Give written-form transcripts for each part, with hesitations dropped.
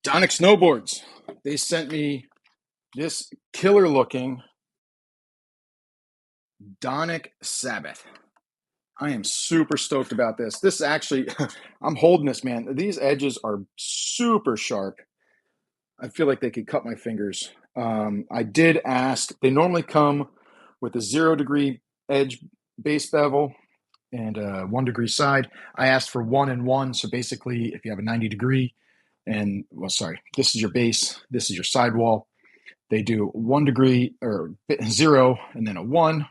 Donic Snowboards. They sent me this killer looking Donic Sabbath. I am super stoked about this. This actually, I'm holding this, man. These edges are super sharp. I feel like they could cut my fingers. I did ask, they normally come with a 0-degree edge base bevel and a 1-degree side. I asked for 1 and 1. So basically, if you have a 90-degree and, well, sorry, this is your base, this is your sidewall. They do 1 degree or 0 and then a 1.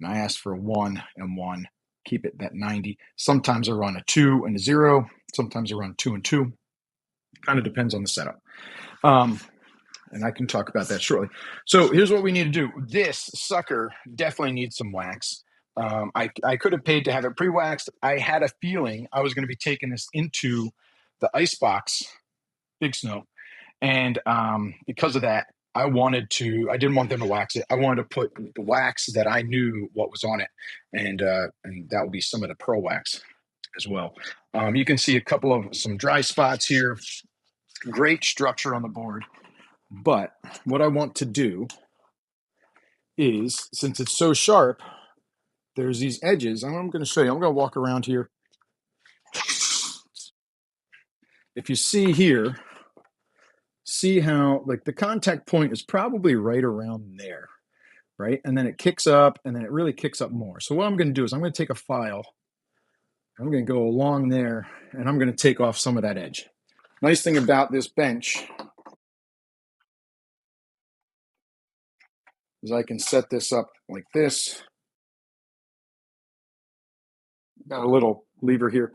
And I asked for a 1 and 1. Keep it that 90. Sometimes I run a 2 and a 0. Sometimes I run 2 and 2. Kind of depends on the setup. And I can talk about that shortly. So here's what we need to do. This sucker definitely needs some wax. I could have paid to have it pre-waxed. I had a feeling I was going to be taking this into the ice box, Big Snow. And because of that, I didn't want them to wax it. I wanted to put the wax that I knew what was on it. And that would be some of the Purl Wax as well. You can see some dry spots here. Great structure on the board. But what I want to do is, since it's so sharp, there's these edges. I'm going to show you. I'm going to walk around here. If you see here, see how like the contact point is probably right around there, right? And then it kicks up, and then it really kicks up more. So what I'm going to do is I'm going to take a file. I'm going to go along there, and I'm going to take off some of that edge. Nice thing about this bench is I can set this up like this. Got a little lever here.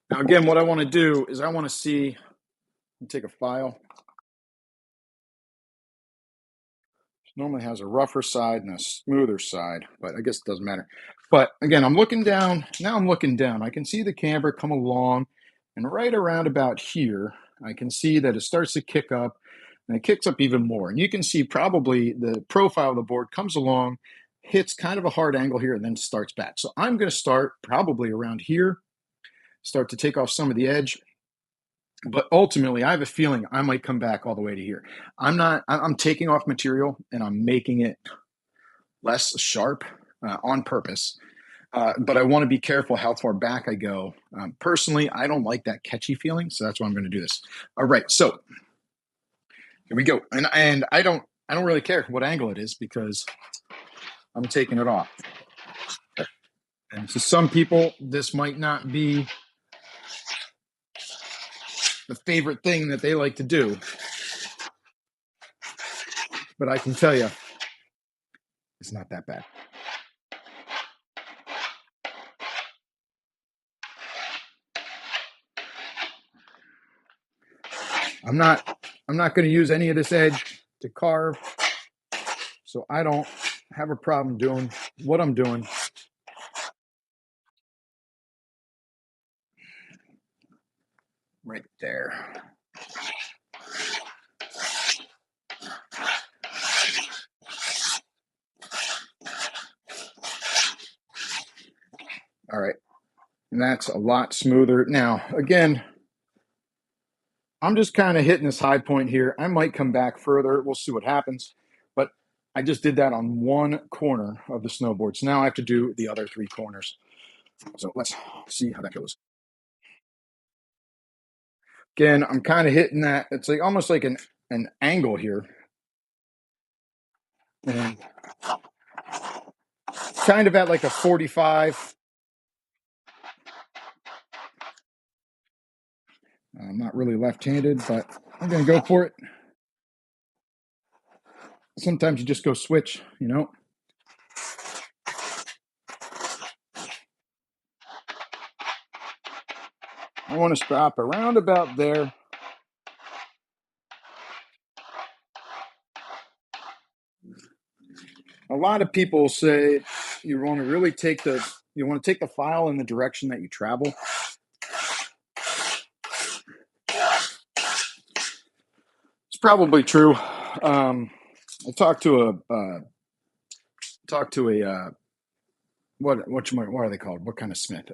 Now, again, what I want to do is I want to see, take a file. It normally has a rougher side and a smoother side, but I guess it doesn't matter. But again, I'm looking down. Now I'm looking down. I can see the camber come along, and right around about here, I can see that it starts to kick up, and it kicks up even more. And you can see probably the profile of the board comes along, hits kind of a hard angle here, and then starts back. So I'm going to start probably around here, start to take off some of the edge. But ultimately, I have a feeling I might come back all the way to here. I'm taking off material and I'm making it less sharp on purpose. But I want to be careful how far back I go. Personally, I don't like that catchy feeling, so that's why I'm going to do this. All right, so here we go. And I don't really care what angle it is because I'm taking it off. And to some people, this might not be the favorite thing that they like to do. But I can tell you, it's not that bad. I'm not going to use any of this edge to carve, so I don't have a problem doing what I'm doing. Right there. All right, and that's a lot smoother. Now, again, I'm just kind of hitting this high point here. I might come back further. We'll see what happens. But I just did that on one corner of the snowboard. So now I have to do the other 3 corners. So let's see how that goes. Again, I'm kind of hitting that. It's like almost like an angle here. And kind of at like a 45. I'm not really left-handed, but I'm going to go for it. Sometimes you just go switch, you know. I want to stop around about there. A lot of people say you want to really take the file in the direction that you travel. It's probably true. I talked to a what are they called? What kind of smith?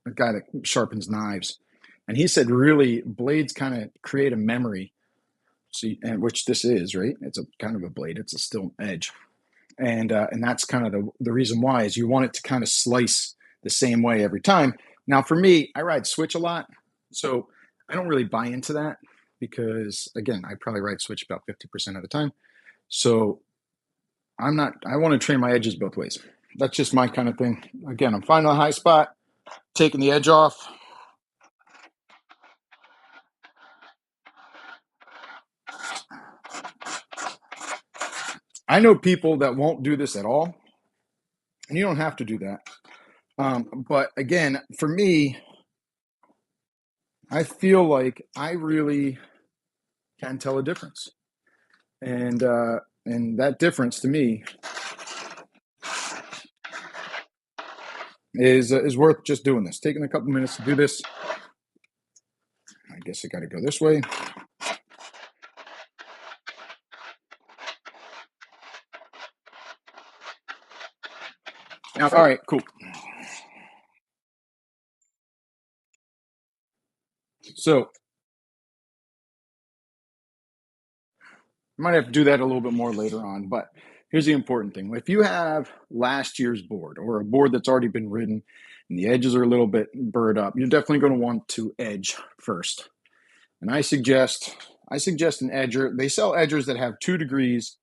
A guy that sharpens knives. And he said really blades kind of create a memory. See, and which this is, right? It's a kind of a blade. It's a still edge. And that's kind of the reason why is you want it to kind of slice the same way every time. Now for me, I ride switch a lot, so I don't really buy into that because again, I probably ride switch about 50% of the time. So I'm not. I want to train my edges both ways. That's just my kind of thing. Again, I'm finding a high spot, taking the edge off. I know people that won't do this at all, and you don't have to do that. But again, for me, I feel like I really can tell a difference, and that difference to me is worth just doing this. Taking a couple minutes to do this. I guess I got to go this way. Now, all right, cool. So I might have to do that a little bit more later on, but here's the important thing. If you have last year's board or a board that's already been ridden and the edges are a little bit burred up, you're definitely going to want to edge first. And I suggest an edger. They sell edgers that have 2 degrees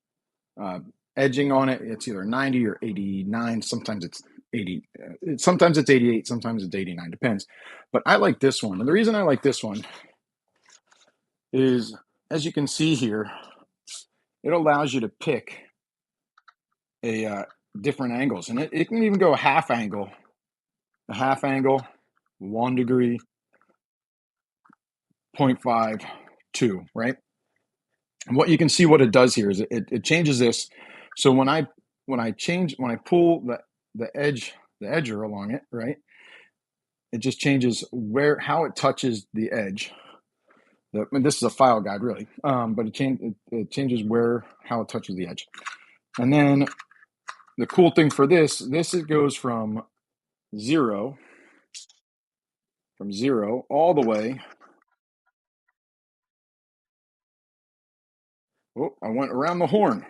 edging on it. It's either 90 or 89. Sometimes it's 80. Sometimes it's 88. Sometimes it's 89. Depends. But I like this one. And the reason I like this one is, as you can see here, it allows you to pick a different angles. And it can even go a half angle, 1 degree, 0.5, 2, right? And what you can see what it does here is it changes this. So when I pull the edger along it, right, it just changes how it touches the edge. This is a file guide, really, but it changes how it touches the edge. And then the cool thing for this it goes from zero all the way. Oh, I went around the horn.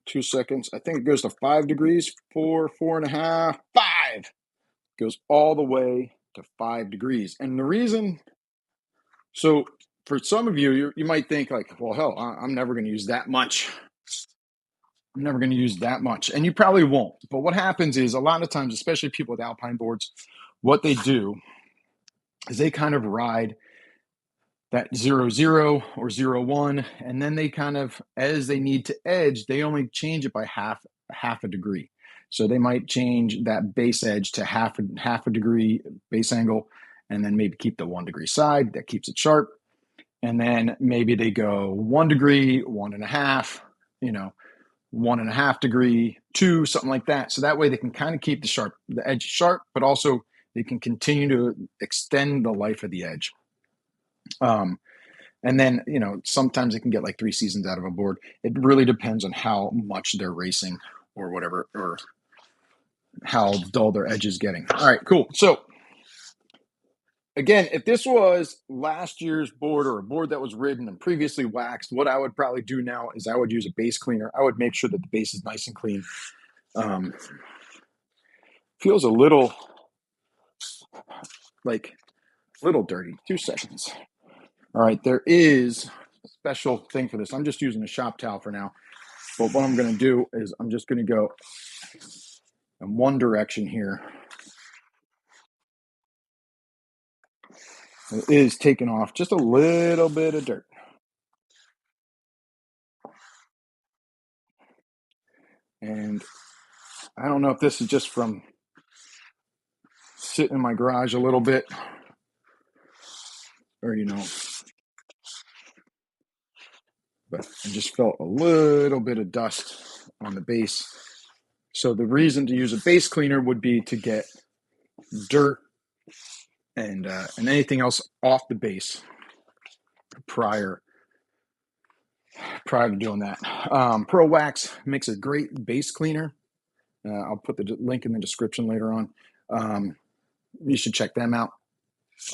2 seconds. I think it goes to 5 degrees, 4, 4.5, 5. Goes all the way to 5 degrees. And the reason, so for some of you, you might think like, well, hell, I'm never going to use that much. I'm never going to use that much. And you probably won't. But what happens is a lot of times, especially people with alpine boards, what they do is they kind of ride that 0, 0 or 0, 1, and then they kind of, as they need to edge, they only change it by half a degree. So they might change that base edge to half a degree base angle, and then maybe keep the 1 degree side that keeps it sharp. And then maybe they go 1 degree, 1.5, 1.5 degree, 2, something like that. So that way they can kind of keep the edge sharp, but also they can continue to extend the life of the edge. And then, sometimes it can get like 3 seasons out of a board. It really depends on how much they're racing or whatever, or how dull their edge is getting. All right, cool. So again, if this was last year's board or a board that was ridden and previously waxed, what I would probably do now is I would use a base cleaner. I would make sure that the base is nice and clean. Feels a little dirty. 2 seconds. All right, there is a special thing for this. I'm just using a shop towel for now. But what I'm going to do is I'm just going to go in one direction here. It is taking off just a little bit of dirt. And I don't know if this is just from sitting in my garage a little bit or, but I just felt a little bit of dust on the base. So the reason to use a base cleaner would be to get dirt and anything else off the base prior to doing that. Purl Wax makes a great base cleaner. I'll put the link in the description later on. You should check them out.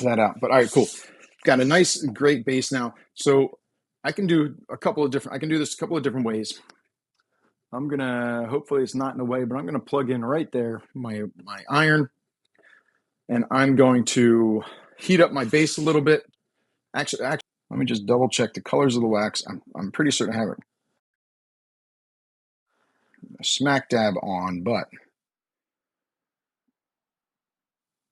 that out. But all right, cool. Got a nice, great base now. So I can do a couple of different, I can do this a couple of different ways. I'm gonna, hopefully it's not in the way, but I'm gonna plug in right there my iron, and I'm going to heat up my base a little bit. Actually, let me just double check the colors of the wax. I'm pretty certain I have it smack dab on, but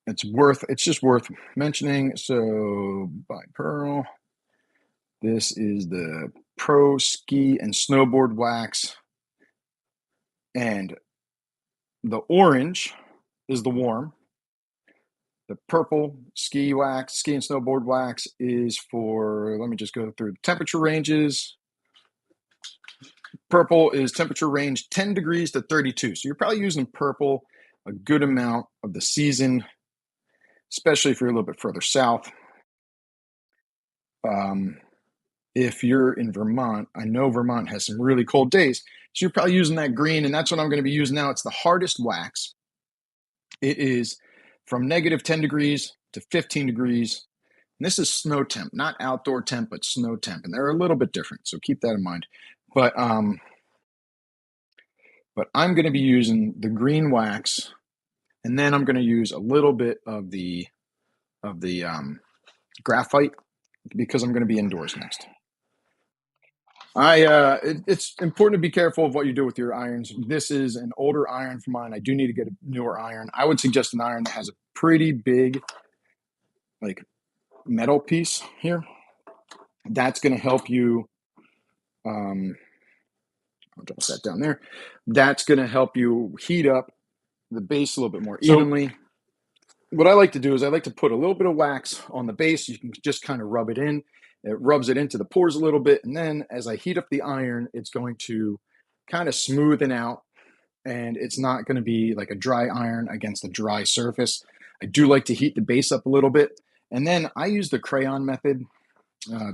it's just worth mentioning. So by Purl, this is the Pro Ski and Snowboard Wax, and the orange is the warm. The purple ski and snowboard wax is for, let me just go through the temperature ranges. Purple is temperature range 10 degrees to 32. So you're probably using purple a good amount of the season, especially if you're a little bit further south. If you're in Vermont, I know Vermont has some really cold days, so you're probably using that green, and that's what I'm going to be using now. It's the hardest wax. It is from negative 10 degrees to 15 degrees. And this is snow temp, not outdoor temp, but snow temp. And they're a little bit different, so keep that in mind. But I'm going to be using the green wax, and then I'm going to use a little bit of the graphite because I'm going to be indoors next. It's important to be careful of what you do with your irons. This is an older iron for mine. I do need to get a newer iron. I would suggest an iron that has a pretty big, like, metal piece here. That's going to help you. I'll drop that down there. That's going to help you heat up the base a little bit more evenly. What I like to do is I like to put a little bit of wax on the base. You can just kind of rub it in. It rubs it into the pores a little bit. And then as I heat up the iron, it's going to kind of smoothen out, and it's not going to be like a dry iron against a dry surface. I do like to heat the base up a little bit. And then I use the Crayon method.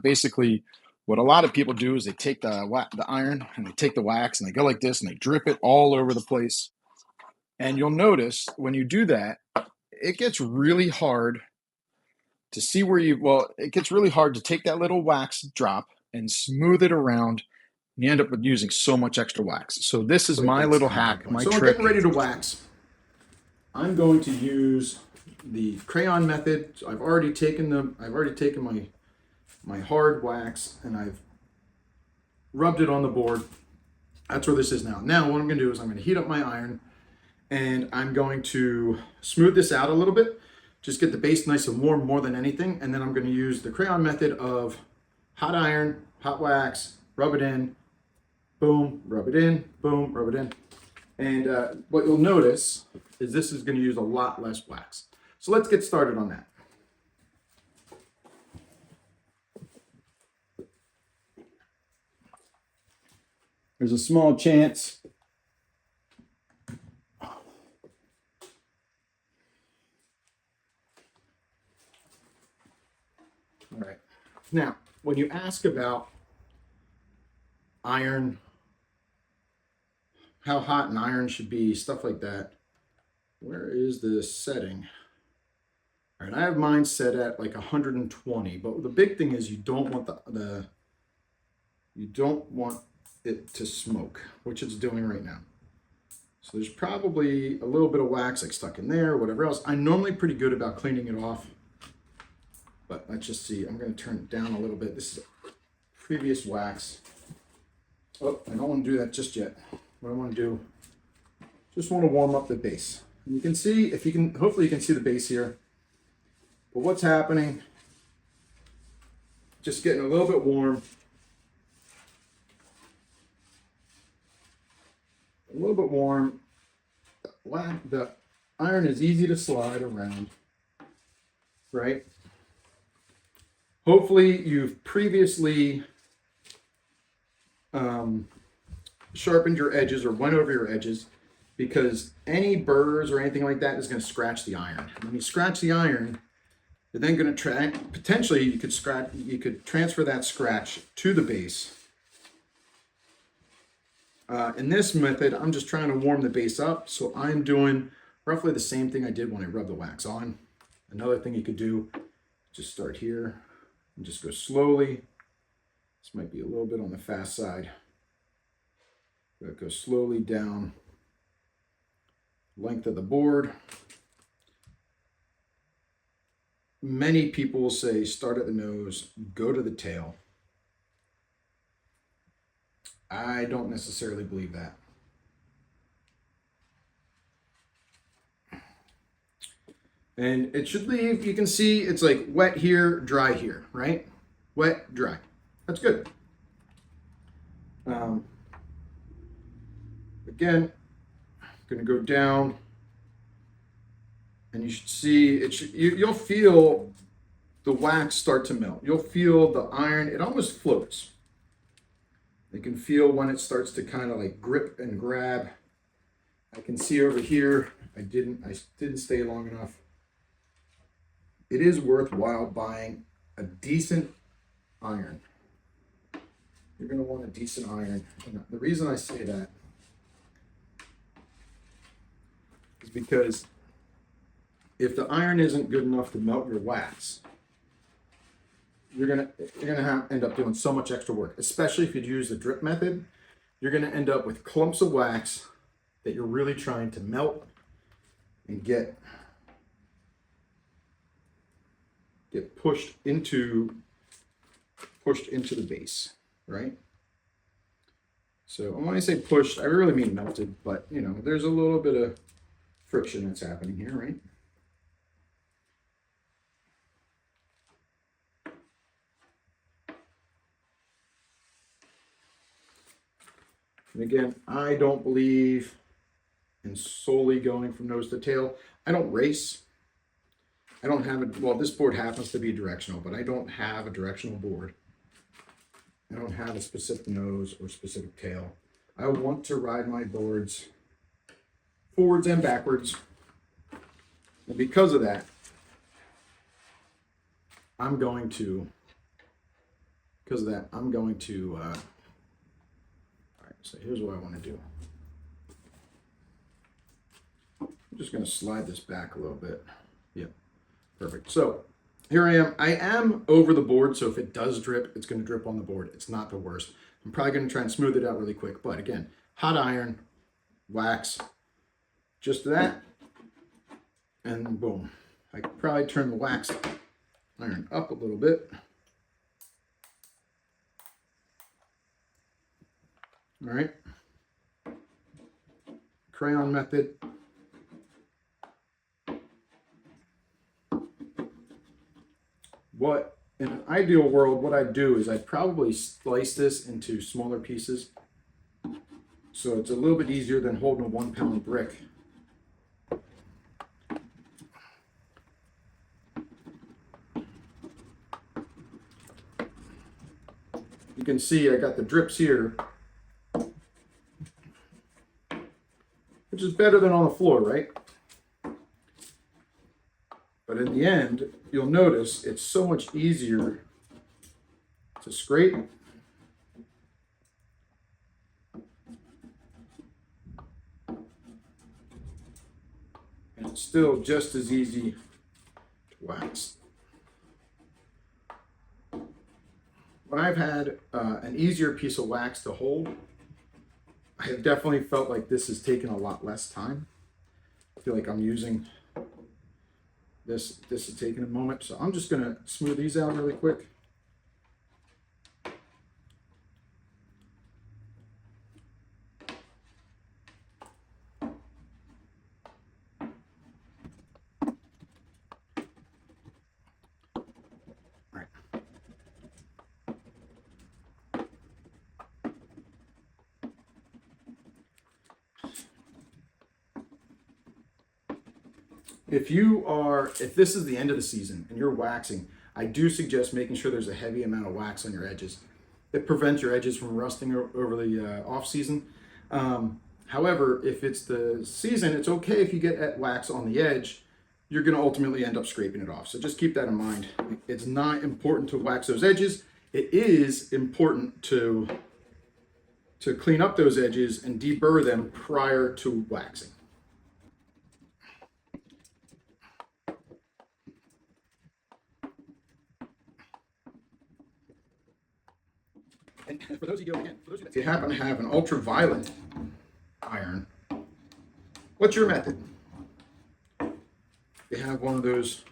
Basically, what a lot of people do is they take the iron and they take the wax and they go like this and they drip it all over the place. And you'll notice when you do that, it gets really hard to see where it gets really hard to take that little wax drop and smooth it around. And you end up with using so much extra wax. So this is my little hack, my trick. So we're getting ready to wax. I'm going to use the Crayon method. So I've already taken my hard wax and I've rubbed it on the board. That's where this is now. Now what I'm going to do is I'm going to heat up my iron, and I'm going to smooth this out a little bit. Just get the base nice and warm more than anything. And then I'm going to use the Crayon method of hot iron, hot wax, rub it in, boom, rub it in, boom, rub it in. And what you'll notice is this is going to use a lot less wax. So let's get started on that. There's a small chance All right. Now, when you ask about iron, how hot an iron should be, stuff like that, where is the setting? All right, I have mine set at like 120, but the big thing is you don't want you don't want it to smoke, which it's doing right now. So there's probably a little bit of wax like stuck in there, or whatever else. I'm normally pretty good about cleaning it off. But let's just see. I'm going to turn it down a little bit. This is previous wax. Oh, I don't want to do that just yet. What I want to do, just want to warm up the base. And you can see, hopefully you can see the base here. But what's happening, just getting a little bit warm. A little bit warm. The iron is easy to slide around, right? Hopefully you've previously sharpened your edges or went over your edges, because any burrs or anything like that is going to scratch the iron. When you scratch the iron, you're then going to potentially you could transfer that scratch to the base. In this method, I'm just trying to warm the base up, so I'm doing roughly the same thing I did when I rubbed the wax on. Another thing you could do Just start here and just go slowly. This might be a little bit on the fast side. But go slowly down length of the board. Many people will say start at the nose, go to the tail. I don't necessarily believe that. And it should leave, you can see it's like wet here, dry here, right? Wet, dry. That's good. Again, I'm gonna go down, and you should see, you'll feel the wax start to melt. You'll feel the iron, it almost floats. You can feel when it starts to kind of like grip and grab. I can see over here, I didn't stay long enough. It is worthwhile buying a decent iron. You're going to want a decent iron. And the reason I say that is because if the iron isn't good enough to melt your wax, you're gonna end up doing so much extra work, especially if you use the drip method. You're gonna end up with clumps of wax that you're really trying to melt and get pushed into the base, right? So when I say pushed, I really mean melted, but you know, there's a little bit of friction that's happening here, right? And again, I don't believe in solely going from nose to tail. I don't race. I don't have it. Well, this board happens to be directional, but I don't have a directional board. I don't have a specific nose or specific tail. I want to ride my boards forwards and backwards. And because of that, I'm going to, so here's what I want to do. I'm just going to slide this back a little bit. Yep, perfect. So here I am. I am over the board, so if it does drip, it's going to drip on the board. It's not the worst. I'm probably going to try and smooth it out really quick. But again, hot iron, wax, just that, and boom. I could probably turn the wax iron up a little bit. All right, crayon method. What, in an ideal world, what I'd do is I'd probably slice this into smaller pieces. So it's a little bit easier than holding a 1 pound brick. You can see I got the drips here, which is better than on the floor, right? But in the end, you'll notice it's so much easier to scrape. And it's still just as easy to wax. When I've had an easier piece of wax to hold, I have definitely felt like this has taken a lot less time. I feel like I'm using this is taking a moment, so I'm just going to smooth these out really quick. If this is the end of the season and you're waxing, I do suggest making sure there's a heavy amount of wax on your edges. It prevents your edges from rusting over the off season. However, if it's the season, it's okay if you get wax on the edge. You're going to ultimately end up scraping it off. So just keep that in mind. It's not important to wax those edges. It is important to clean up those edges and deburr them prior to waxing. And for those of you, again, for those of you that if you happen to have an ultraviolet iron, what's your method? You have one of those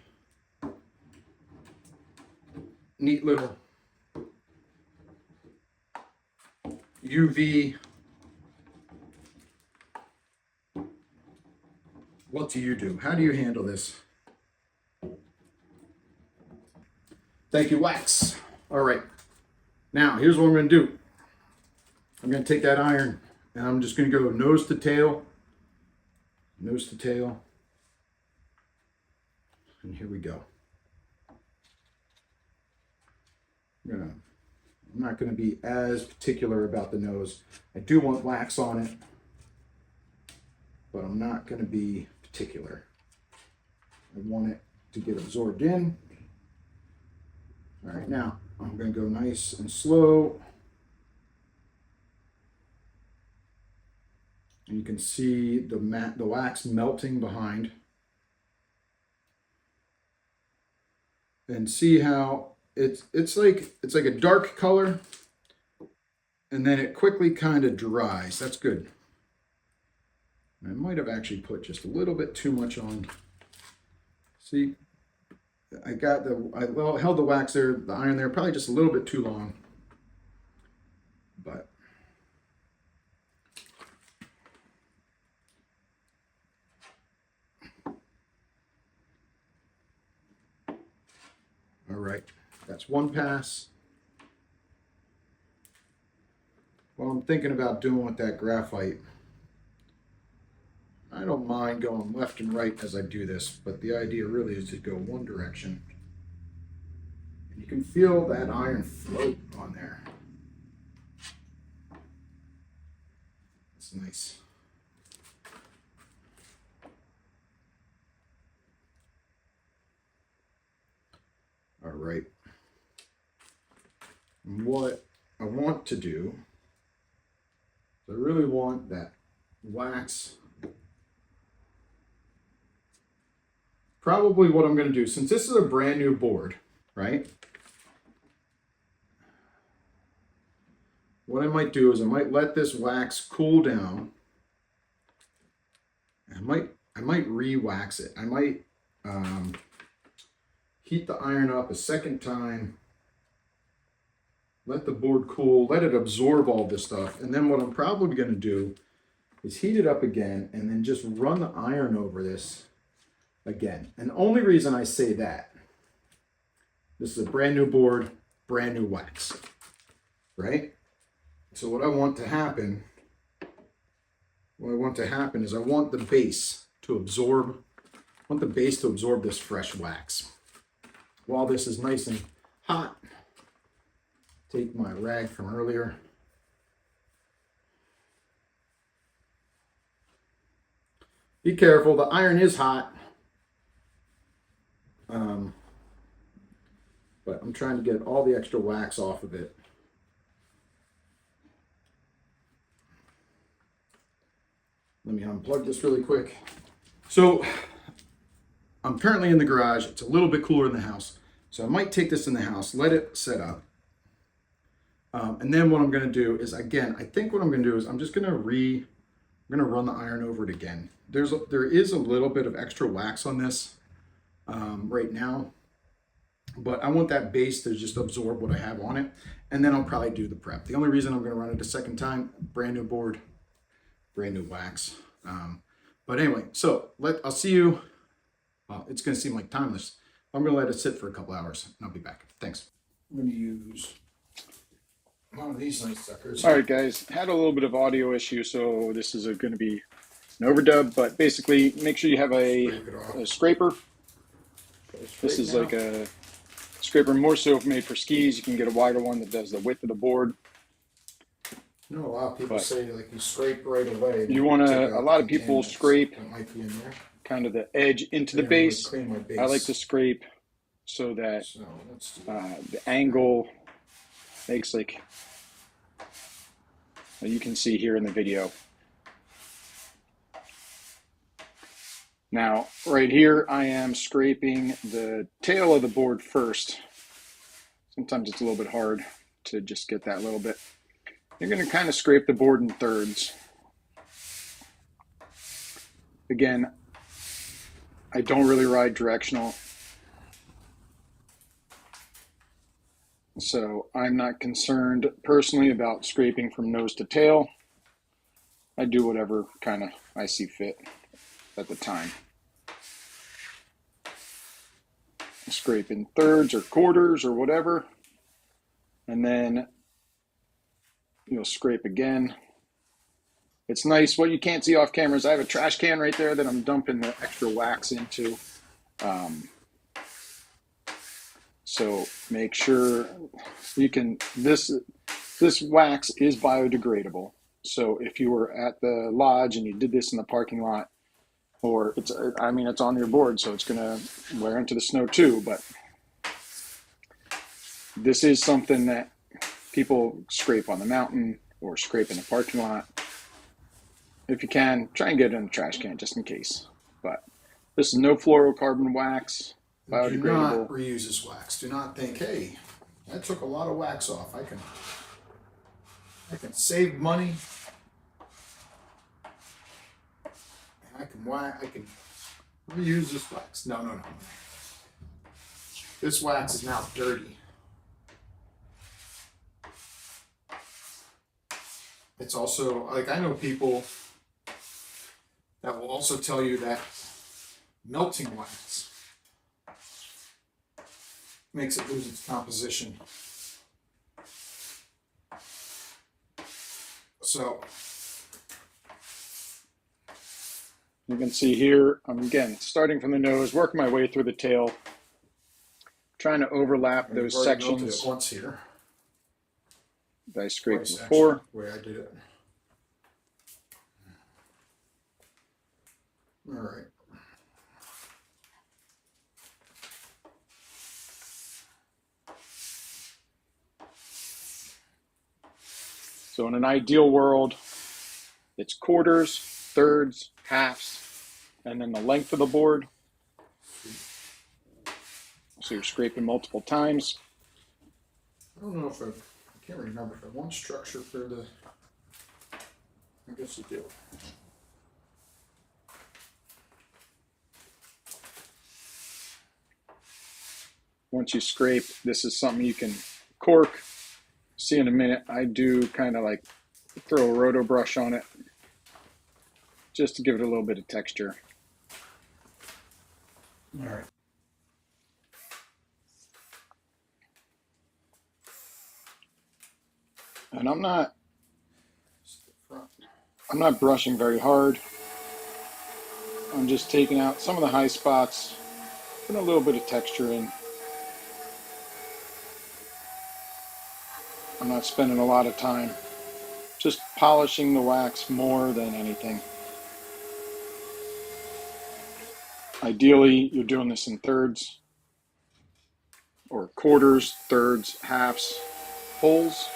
neat little UV. What do you do? How do you handle this? Thank you, wax. All right. Now, here's what I'm going to do. I'm going to take that iron and I'm just going to go nose to tail. Nose to tail. And here we go. I'm not going to be as particular about the nose. I do want wax on it, but I'm not going to be particular. I want it to get absorbed in. All right, now I'm going to go nice and slow. And you can see the wax melting behind. And see how it's like a dark color, and then it quickly kind of dries. That's good. I might have actually put just a little bit too much on. See, I held the wax there, the iron there, probably just a little bit too long. But all right, that's one pass. Well, I'm thinking about doing with that graphite. I don't mind going left and right as I do this, but the idea really is to go one direction. And you can feel that iron float on there. It's nice. All right. And what I want to do, I really want that wax. Probably what I'm going to do, since this is a brand new board, right? What I might do is I might let this wax cool down. I might re-wax it. I might heat the iron up a second time. Let the board cool, let it absorb all this stuff. And then what I'm probably going to do is heat it up again and then just run the iron over this again. And the only reason I say that, this is a brand new board, brand new wax, right? So what I want to happen is I want the base to absorb, this fresh wax. While this is nice and hot, take my rag from earlier. Be careful, the iron is hot. But I'm trying to get all the extra wax off of it. Let me unplug this really quick. So I'm currently in the garage. It's a little bit cooler in the house. So I might take this in the house, let it set up. And then what I'm going to do is, again, I think what I'm going to do is I'm just going to run the iron over it again. There is a little bit of extra wax on this right now, but I want that base to just absorb what I have on it, and then I'll probably do the prep. The only reason I'm going to run it a second time, brand new board, brand new wax. But anyway, so I'll see you. Well, it's going to seem like timeless. I'm going to let it sit for a couple hours, and I'll be back. Thanks. I'm going to use one of these nice suckers. All right, guys, had a little bit of audio issue, so this is going to be an overdub, but basically make sure you have a scraper. This is like a scraper more so made for skis. You can get a wider one that does the width of the board. You know, a lot of people say like you scrape right away. You want to, a lot of people scrape kind of the edge into the base. I like to scrape so that the angle makes like you can see here in the video. Now, right here, I am scraping the tail of the board first. Sometimes it's a little bit hard to just get that little bit. You're going to kind of scrape the board in thirds. Again, I don't really ride directional, so I'm not concerned personally about scraping from nose to tail. I do whatever kind of I see fit at the time. Scrape in thirds or quarters or whatever, and then you'll scrape again. It's nice. What you can't see off camera is I have a trash can right there that I'm dumping the extra wax into. So make sure you can, this wax is biodegradable. So if you were at the lodge and you did this in the parking lot, or it's on your board, so it's gonna wear into the snow too, but this is something that people scrape on the mountain or scrape in the parking lot. If you can, try and get it in the trash can just in case. But this is no fluorocarbon wax, biodegradable. Do not reuse this wax. Do not think, hey, I took a lot of wax off. I can save money. And I can reuse this wax. No. This wax is now dirty. It's also, like, I know people that will also tell you that melting wax makes it lose its composition. So you can see here, I'm again starting from the nose, working my way through the tail, trying to overlap those sections. Once here. That I scraped before. The way I did it. All right. So in an ideal world, it's quarters, thirds, halves, and then the length of the board. So you're scraping multiple times. I don't know if I can't remember if I want structure for the. I guess you do. Once you scrape, this is something you can cork. See in a minute, I do kind of like throw a Roto Brush on it just to give it a little bit of texture. All right. And I'm not brushing very hard. I'm just taking out some of the high spots, putting a little bit of texture in. I'm not spending a lot of time, just polishing the wax more than anything. Ideally, you're doing this in thirds or quarters, thirds, halves, wholes.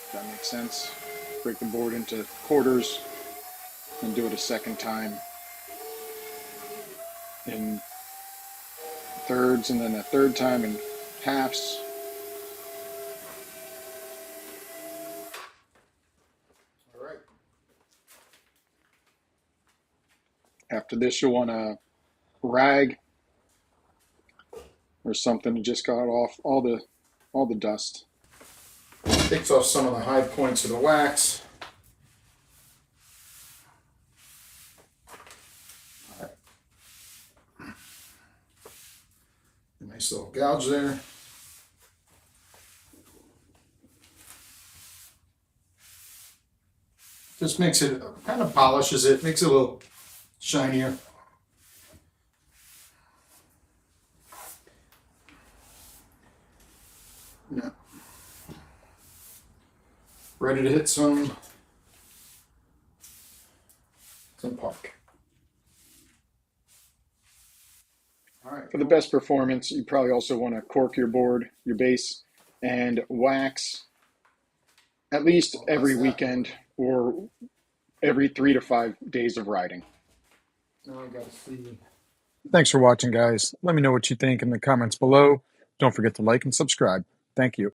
If that makes sense. Break the board into quarters and do it a second time in thirds, and then a third time in halves. After this, you'll want a rag or something to just got off all the dust. Takes off some of the high points of the wax. All right. A nice little gouge there. Just makes it, kind of polishes it, makes it a little shinier. Yeah. Ready to hit some park. All right. For the best performance, you probably also want to cork your board, your base, and wax at least every weekend or every 3 to 5 days of riding. Now I gotta see. Thanks for watching, guys. Let me know what you think in the comments below. Don't forget to like and subscribe. Thank you.